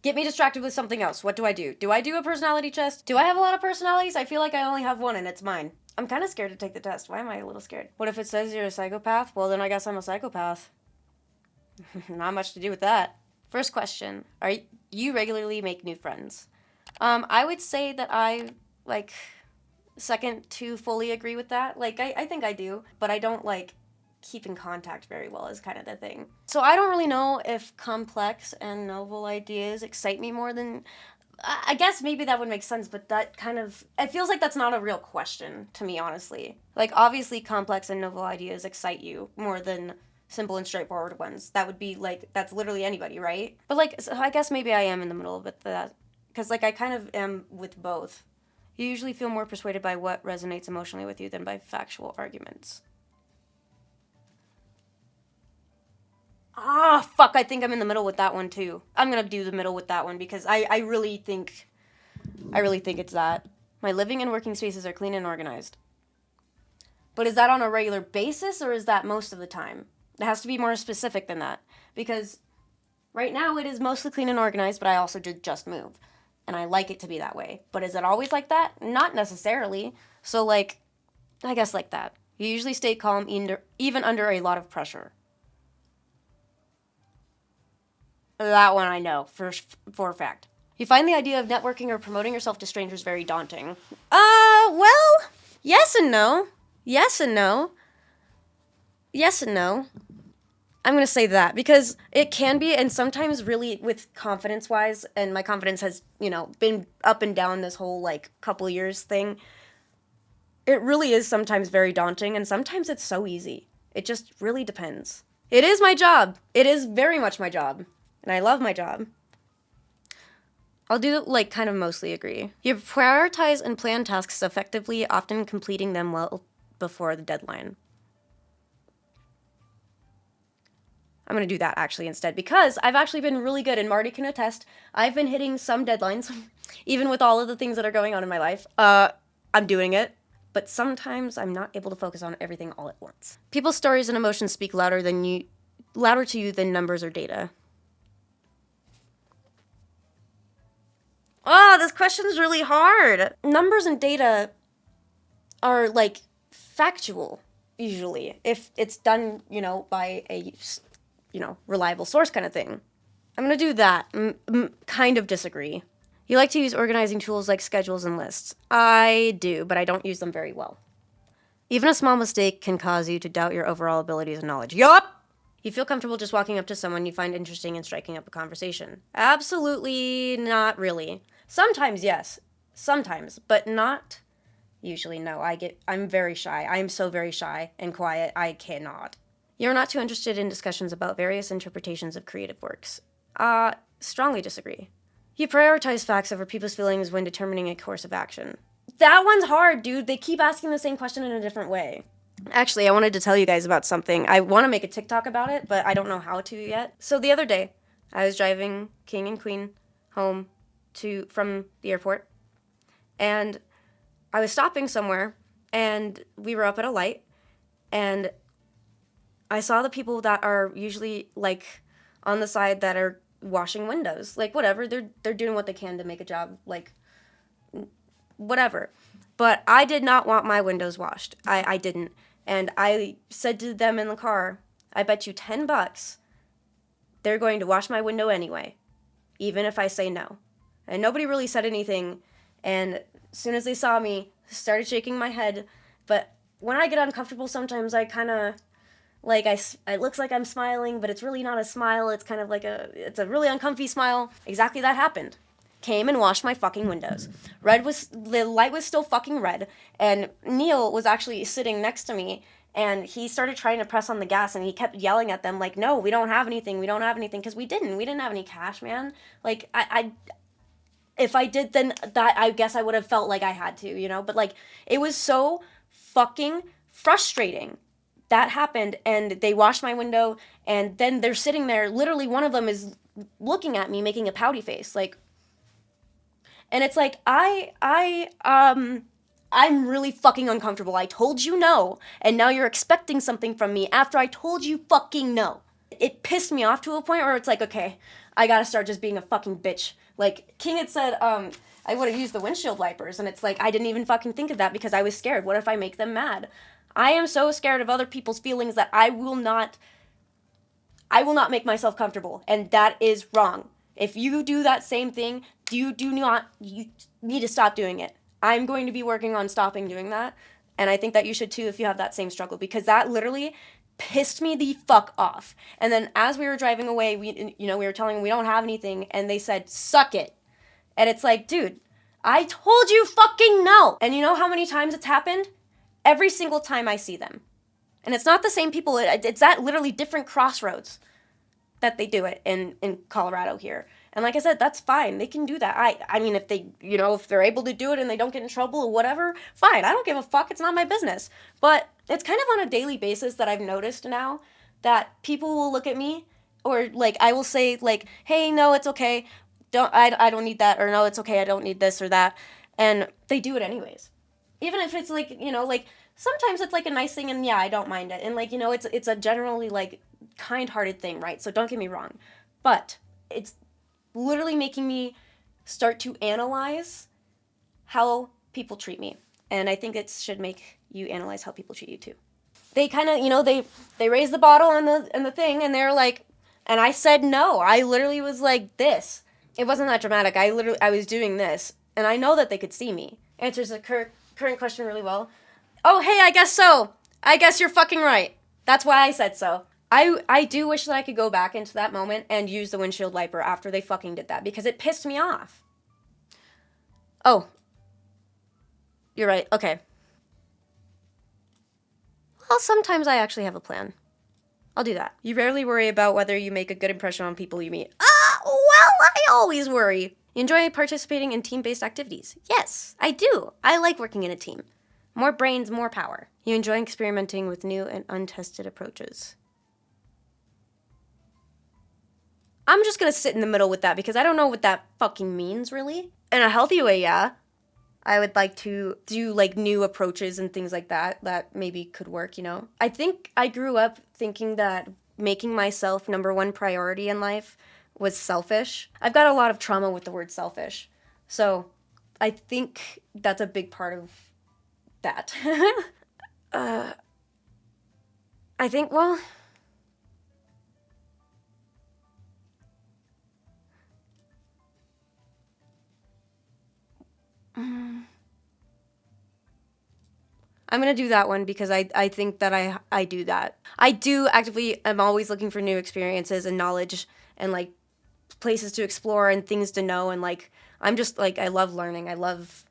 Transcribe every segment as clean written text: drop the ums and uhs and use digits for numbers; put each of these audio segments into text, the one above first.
Get me distracted with something else. What do? Do I do a personality test? Do I have a lot of personalities? I feel like I only have one and it's mine. I'm kind of scared to take the test. Why am I a little scared? What if it says you're a psychopath? Well, then I guess I'm a psychopath. Not much to do with that. First question. You regularly make new friends? I would say that I, like, second to fully agree with that. Like, I think I do, but I don't, like, keep in contact very well is kind of the thing. So I don't really know if complex and novel ideas excite me more than... I guess maybe that would make sense, but that kind of... It feels like that's not a real question to me, honestly. Like, obviously, complex and novel ideas excite you more than simple and straightforward ones. That would be, like, that's literally anybody, right? But, like, so I guess maybe I am in the middle of it, that. Because, like, I kind of am with both. You usually feel more persuaded by what resonates emotionally with you than by factual arguments. Ah, fuck, I think I'm in the middle with that one, too. I'm gonna do the middle with that one, because I really think it's that. My living and working spaces are clean and organized. But is that on a regular basis, or is that most of the time? It has to be more specific than that. Because right now it is mostly clean and organized, but I also did just move. And I like it to be that way. But is it always like that? Not necessarily. So, like, I guess like that. You usually stay calm even under a lot of pressure. That one I know, for a fact. You find the idea of networking or promoting yourself to strangers very daunting. Well, yes and no. Yes and no. Yes and no. I'm going to say that, because it can be, and sometimes really with confidence-wise, and my confidence has, been up and down this whole, like, couple years thing, it really is sometimes very daunting, and sometimes it's so easy. It just really depends. It is my job. It is very much my job. And I love my job. I'll do, like, kind of mostly agree. You prioritize and plan tasks effectively, often completing them well before the deadline. I'm going to do that, actually, instead, because I've actually been really good, and Marty can attest. I've been hitting some deadlines, even with all of the things that are going on in my life. I'm doing it. But sometimes I'm not able to focus on everything all at once. People's stories and emotions speak louder to you than numbers or data. Oh, this question's really hard. Numbers and data are, like, factual, usually, if it's done, by a, reliable source kind of thing. I'm gonna do that. Kind of disagree. You like to use organizing tools like schedules and lists. I do, but I don't use them very well. Even a small mistake can cause you to doubt your overall abilities and knowledge. Yup! You feel comfortable just walking up to someone you find interesting and striking up a conversation. Absolutely not really. Sometimes, yes. Sometimes, but not usually, no. I'm very shy. I am so very shy and quiet. I cannot. You're not too interested in discussions about various interpretations of creative works. Strongly disagree. You prioritize facts over people's feelings when determining a course of action. That one's hard, dude. They keep asking the same question in a different way. Actually, I wanted to tell you guys about something. I want to make a TikTok about it, but I don't know how to yet. So the other day, I was driving King and Queen home from the airport, and I was stopping somewhere, and we were up at a light, and I saw the people that are usually, like, on the side that are washing windows. Like, whatever, they're doing what they can to make a job, like, whatever. But I did not want my windows washed. I didn't. And I said to them in the car, I bet you $10 they're going to wash my window anyway, even if I say no. And nobody really said anything. And as soon as they saw me, started shaking my head. But when I get uncomfortable, sometimes I kind of, like, it looks like I'm smiling, but it's really not a smile. It's kind of like it's a really uncomfy smile. Exactly that happened. Came and washed my fucking windows. The light was still fucking red, and Neil was actually sitting next to me, and he started trying to press on the gas, and he kept yelling at them, like, no, we don't have anything, because we didn't have any cash, man. Like, if I did, then that, I guess I would have felt like I had to, but, like, it was so fucking frustrating. That happened, and they washed my window, and then they're sitting there, literally one of them is looking at me, making a pouty face, like, and it's like, I'm really fucking uncomfortable. I told you no, and now you're expecting something from me after I told you fucking no. It pissed me off to a point where it's like, okay, I gotta start just being a fucking bitch. Like, King had said, I would have used the windshield wipers, and it's like, I didn't even fucking think of that because I was scared. What if I make them mad? I am so scared of other people's feelings that I will not make myself comfortable, and that is wrong. If you do that same thing, you need to stop doing it. I'm going to be working on stopping doing that, and I think that you should too if you have that same struggle, because that literally pissed me the fuck off. And then as we were driving away, we were telling them we don't have anything, and they said, "Suck it." And it's like, dude, I told you fucking no. And you know how many times it's happened? Every single time I see them. And it's not the same people. It's at literally different crossroads that they do it in Colorado here. And like I said, that's fine. They can do that. I mean, if they, if they're able to do it and they don't get in trouble or whatever, fine. I don't give a fuck. It's not my business. But it's kind of on a daily basis that I've noticed now that people will look at me, or like I will say like, "Hey, no, it's okay. I don't need that," or "No, it's okay. I don't need this or that." And they do it anyways. Even if it's like, like sometimes it's like a nice thing and yeah, I don't mind it. And like, it's a generally like kind-hearted thing, right? So don't get me wrong. But it's literally making me start to analyze how people treat me. And I think it should make you analyze how people treat you too. They kind of, they raised the bottle and the thing, and they're like, and I said no. I literally was like this. It wasn't that dramatic. I was doing this, and I know that they could see me. Answers the current question really well. "Oh, hey, I guess so. I guess you're fucking right. That's why I said so." I do wish that I could go back into that moment and use the windshield wiper after they fucking did that, because it pissed me off. Oh. You're right. Okay. Well, sometimes I actually have a plan. I'll do that. "You rarely worry about whether you make a good impression on people you meet." Well, I always worry. "You enjoy participating in team-based activities." Yes, I do. I like working in a team. More brains, more power. "You enjoy experimenting with new and untested approaches." I'm just gonna sit in the middle with that because I don't know what that fucking means, really. In a healthy way, yeah. I would like to do like new approaches and things like that maybe could work, I think I grew up thinking that making myself number one priority in life was selfish. I've got a lot of trauma with the word selfish. So I think that's a big part of that. I think, well, I'm going to do that one because I think that I do that. I do actively, I'm always looking for new experiences and knowledge and like places to explore and things to know. And like, I'm just like, I love learning. I love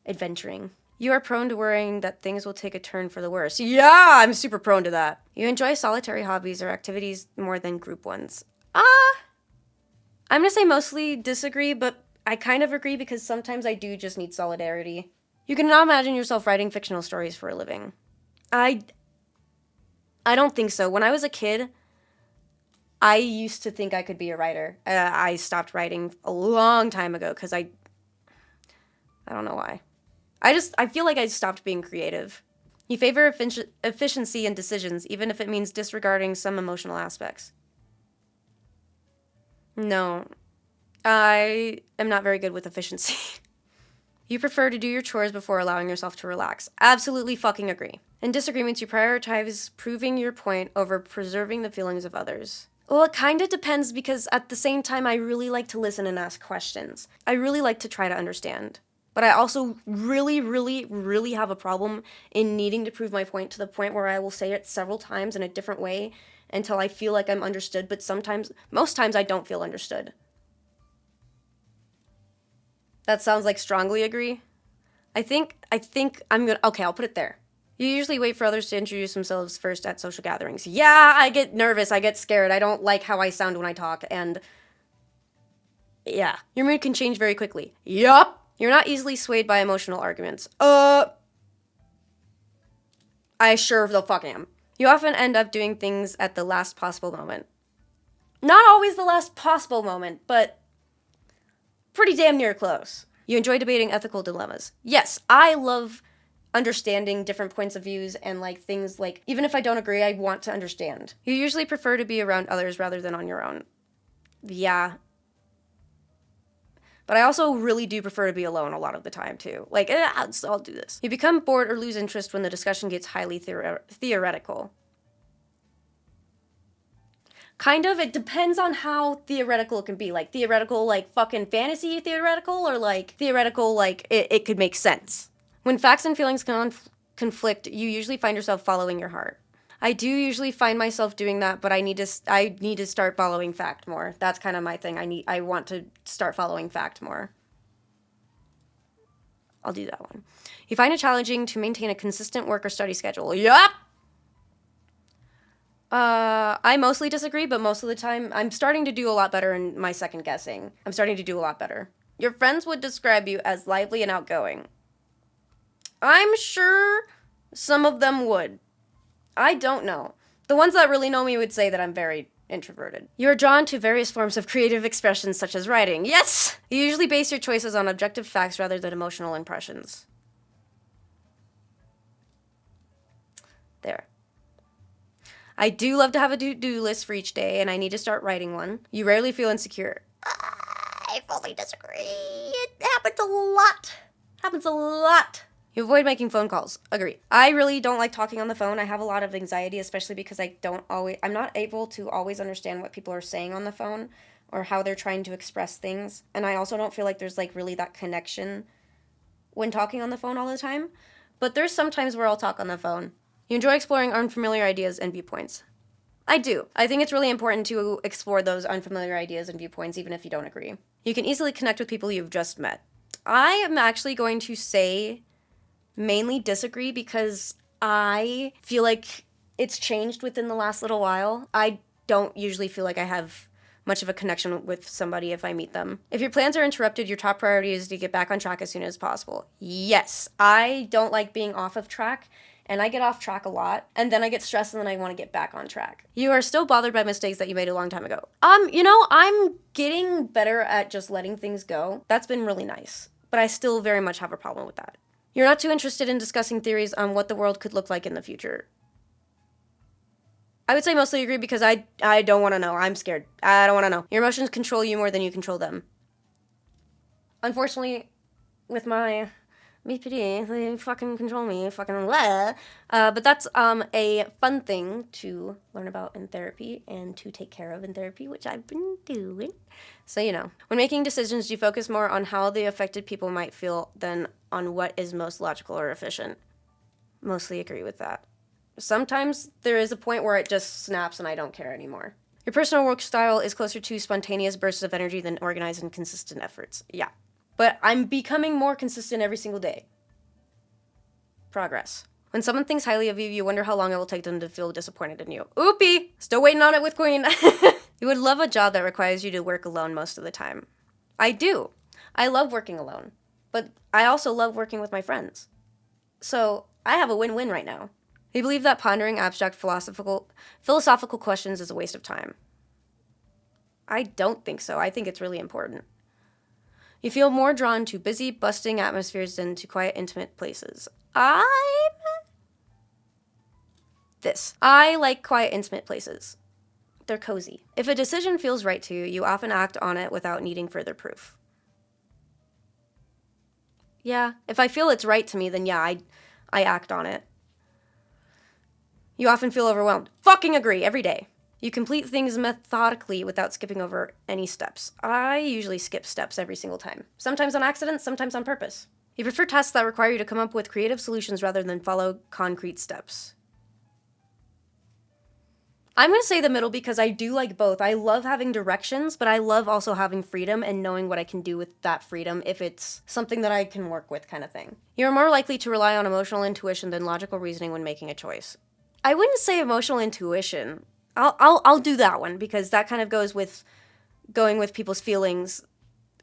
adventuring. "You are prone to worrying that things will take a turn for the worse." Yeah, I'm super prone to that. "You enjoy solitary hobbies or activities more than group ones." I'm going to say mostly disagree, but I kind of agree because sometimes I do just need solidarity. "You cannot imagine yourself writing fictional stories for a living." I don't think so. When I was a kid, I used to think I could be a writer. I stopped writing a long time ago because I don't know why. I feel like I stopped being creative. "You favor efficiency in decisions, even if it means disregarding some emotional aspects." No, I am not very good with efficiency. "You prefer to do your chores before allowing yourself to relax." Absolutely fucking agree. "In disagreements, you prioritize proving your point over preserving the feelings of others." Well, it kind of depends because at the same time, I really like to listen and ask questions. I really like to try to understand. But I also really, really, really have a problem in needing to prove my point to the point where I will say it several times in a different way until I feel like I'm understood, but most times I don't feel understood. That sounds like strongly agree. I think I'm gonna, okay, I'll put it there. "You usually wait for others to introduce themselves first at social gatherings." Yeah, I get nervous, I get scared, I don't like how I sound when I talk, and yeah. "Your mood can change very quickly." Yup. "You're not easily swayed by emotional arguments." I sure the fuck am. "You often end up doing things at the last possible moment." Not always the last possible moment, but pretty damn near close. "You enjoy debating ethical dilemmas." Yes, I love understanding different points of views and like things like, even if I don't agree, I want to understand. "You usually prefer to be around others rather than on your own." Yeah, But I also really do prefer to be alone a lot of the time, too. Like, I'll do this. You become bored or lose interest when the discussion gets highly theoretical. Kind of. It depends on how theoretical it can be. Like, theoretical, like, fucking fantasy theoretical, or, like, theoretical, like, it could make sense. When facts and feelings conflict, you usually find yourself following your heart. I do usually find myself doing that, but I need to start following fact more. That's kind of my thing. I want to start following fact more. I'll do that one. You find it challenging to maintain a consistent work or study schedule. Yup! I mostly disagree, but most of the time, I'm starting to do a lot better in my second guessing. I'm starting to do a lot better. Your friends would describe you as lively and outgoing. I'm sure some of them would. I don't know. The ones that really know me would say that I'm very introverted. You're drawn to various forms of creative expression, such as writing. Yes! You usually base your choices on objective facts rather than emotional impressions. There. I do love to have a to-do list for each day, and I need to start writing one. You rarely feel insecure. I fully disagree. It happens a lot. Happens a lot. You avoid making phone calls. Agree. I really don't like talking on the phone. I have a lot of anxiety, especially because I'm not able to always understand what people are saying on the phone or how they're trying to express things. And I also don't feel like there's like really that connection when talking on the phone all the time. But there's some times where I'll talk on the phone. You enjoy exploring unfamiliar ideas and viewpoints. I do. I think it's really important to explore those unfamiliar ideas and viewpoints, even if you don't agree. You can easily connect with people you've just met. I am actually going to say mainly disagree because I feel like it's changed within the last little while. I don't usually feel like I have much of a connection with somebody if I meet them. If your plans are interrupted, your top priority is to get back on track as soon as possible. Yes, I don't like being off of track, and I get off track a lot, and then I get stressed, and then I want to get back on track. You are still bothered by mistakes that you made a long time ago. I'm getting better at just letting things go. That's been really nice, but I still very much have a problem with that. You're not too interested in discussing theories on what the world could look like in the future. I would say mostly agree because I don't want to know. I'm scared. I don't want to know. Your emotions control you more than you control them. Unfortunately, with my BPD, they fucking control me, fucking blah. But that's a fun thing to learn about in therapy and to take care of in therapy, which I've been doing. So, when making decisions, you focus more on how the affected people might feel than on what is most logical or efficient. Mostly agree with that. Sometimes there is a point where it just snaps and I don't care anymore. Your personal work style is closer to spontaneous bursts of energy than organized and consistent efforts. Yeah. But I'm becoming more consistent every single day. Progress. When someone thinks highly of you, you wonder how long it will take them to feel disappointed in you. Oopie! Still waiting on it with Queen. You would love a job that requires you to work alone most of the time. I do. I love working alone. But I also love working with my friends. So I have a win-win right now. You believe that pondering abstract philosophical questions is a waste of time. I don't think so. I think it's really important. You feel more drawn to busy, bustling atmospheres than to quiet, intimate places. I like quiet, intimate places. They're cozy. If a decision feels right to you, you often act on it without needing further proof. Yeah, if I feel it's right to me, then yeah, I act on it. You often feel overwhelmed. Fucking agree, every day. You complete things methodically without skipping over any steps. I usually skip steps every single time. Sometimes on accident, sometimes on purpose. You prefer tasks that require you to come up with creative solutions rather than follow concrete steps. I'm going to say the middle because I do like both. I love having directions, but I love also having freedom and knowing what I can do with that freedom if it's something that I can work with kind of thing. You're more likely to rely on emotional intuition than logical reasoning when making a choice. I wouldn't say emotional intuition. I'll do that one because that kind of goes with going with people's feelings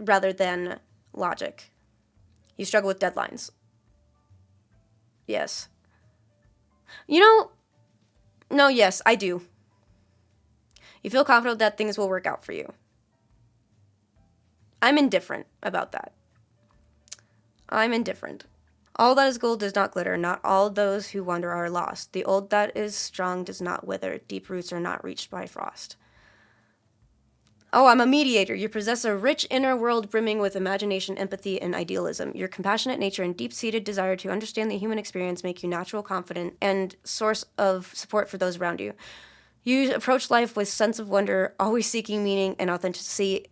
rather than logic. You struggle with deadlines. Yes. No, yes, I do. You feel confident that things will work out for you. I'm indifferent about that. I'm indifferent. All that is gold does not glitter. Not all those who wander are lost. The old that is strong does not wither. Deep roots are not reached by frost. Oh, I'm a mediator. You possess a rich inner world brimming with imagination, empathy, and idealism. Your compassionate nature and deep-seated desire to understand the human experience make you natural, confident, and source of support for those around you. You approach life with sense of wonder, always seeking meaning and authenticity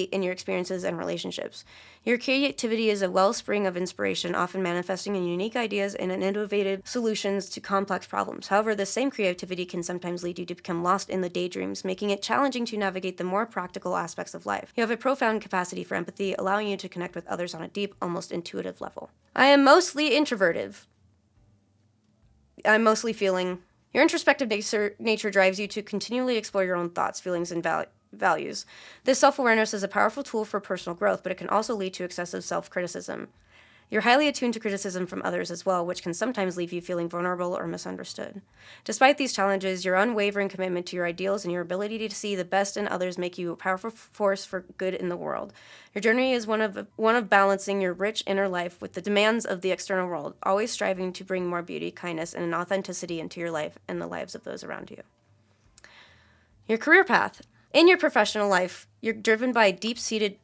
in your experiences and relationships. Your creativity is a wellspring of inspiration, often manifesting in unique ideas and in innovative solutions to complex problems. However, this same creativity can sometimes lead you to become lost in the daydreams, making it challenging to navigate the more practical aspects of life. You have a profound capacity for empathy, allowing you to connect with others on a deep, almost intuitive level. I am mostly introverted. I'm mostly feeling. Your introspective nature drives you to continually explore your own thoughts, feelings, and values. This self-awareness is a powerful tool for personal growth, but it can also lead to excessive self-criticism. You're highly attuned to criticism from others as well, which can sometimes leave you feeling vulnerable or misunderstood. Despite these challenges, your unwavering commitment to your ideals and your ability to see the best in others make you a powerful force for good in the world. Your journey is one of balancing your rich inner life with the demands of the external world, always striving to bring more beauty, kindness, and authenticity into your life and the lives of those around you. Your career path. In your professional life, you're driven by a deep-seated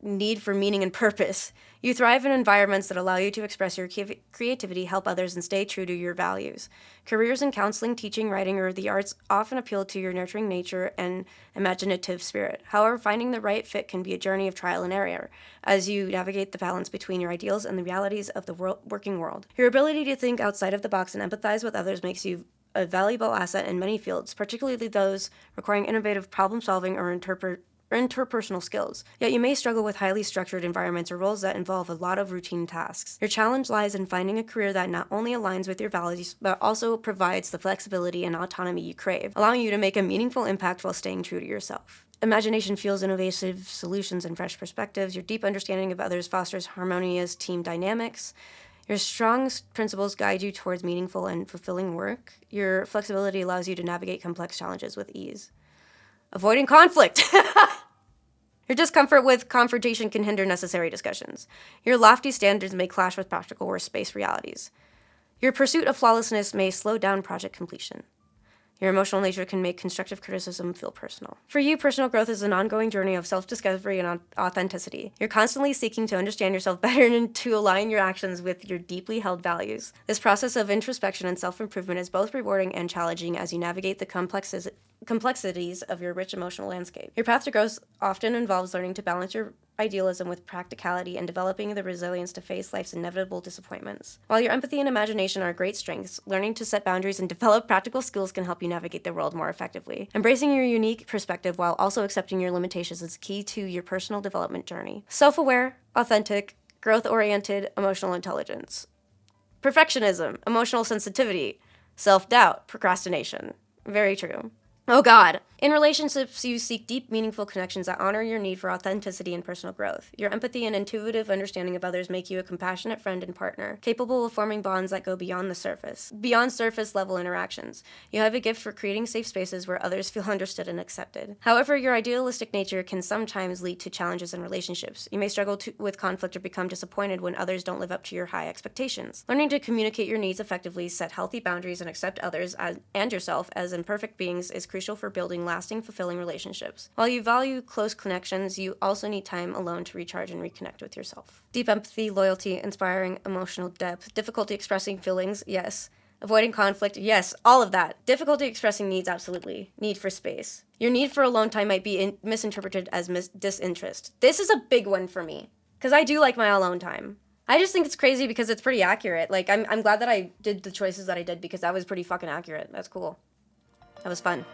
need for meaning and purpose. You thrive in environments that allow you to express your creativity, help others, and stay true to your values. Careers in counseling, teaching, writing, or the arts often appeal to your nurturing nature and imaginative spirit. However, finding the right fit can be a journey of trial and error as you navigate the balance between your ideals and the realities of the working world. Your ability to think outside of the box and empathize with others makes you a valuable asset in many fields, particularly those requiring innovative problem solving or interpersonal skills. Yet you may struggle with highly structured environments or roles that involve a lot of routine tasks. Your challenge lies in finding a career that not only aligns with your values, but also provides the flexibility and autonomy you crave, allowing you to make a meaningful impact while staying true to yourself. Imagination fuels innovative solutions and fresh perspectives. Your deep understanding of others fosters harmonious team dynamics. Your strong principles guide you towards meaningful and fulfilling work. Your flexibility allows you to navigate complex challenges with ease. Avoiding conflict. Your discomfort with confrontation can hinder necessary discussions. Your lofty standards may clash with practical workspace realities. Your pursuit of flawlessness may slow down project completion. Your emotional nature can make constructive criticism feel personal. For you, personal growth is an ongoing journey of self-discovery and authenticity. You're constantly seeking to understand yourself better and to align your actions with your deeply held values. This process of introspection and self-improvement is both rewarding and challenging as you navigate the complexities of your rich emotional landscape. Your path to growth often involves learning to balance your idealism with practicality and developing the resilience to face life's inevitable disappointments. While your empathy and imagination are great strengths, learning to set boundaries and develop practical skills can help you navigate the world more effectively. Embracing your unique perspective while also accepting your limitations is key to your personal development journey. Self-aware, authentic, growth-oriented, emotional intelligence. Perfectionism, emotional sensitivity, self-doubt, procrastination. Very true. Oh God. In relationships, you seek deep, meaningful connections that honor your need for authenticity and personal growth. Your empathy and intuitive understanding of others make you a compassionate friend and partner, capable of forming bonds that go beyond surface level interactions. You have a gift for creating safe spaces where others feel understood and accepted. However, your idealistic nature can sometimes lead to challenges in relationships. You may struggle with conflict or become disappointed when others don't live up to your high expectations. Learning to communicate your needs effectively, set healthy boundaries, and accept others and yourself as imperfect beings is crucial for building lasting, fulfilling relationships. While you value close connections, you also need time alone to recharge and reconnect with yourself. Deep empathy, loyalty, inspiring emotional depth, difficulty expressing feelings, yes. Avoiding conflict, yes, all of that. Difficulty expressing needs, absolutely. Need for space. Your need for alone time might be misinterpreted as disinterest. This is a big one for me, because I do like my alone time. I just think it's crazy because it's pretty accurate. Like, I'm glad that I did the choices that I did because that was pretty fucking accurate. That's cool. That was fun.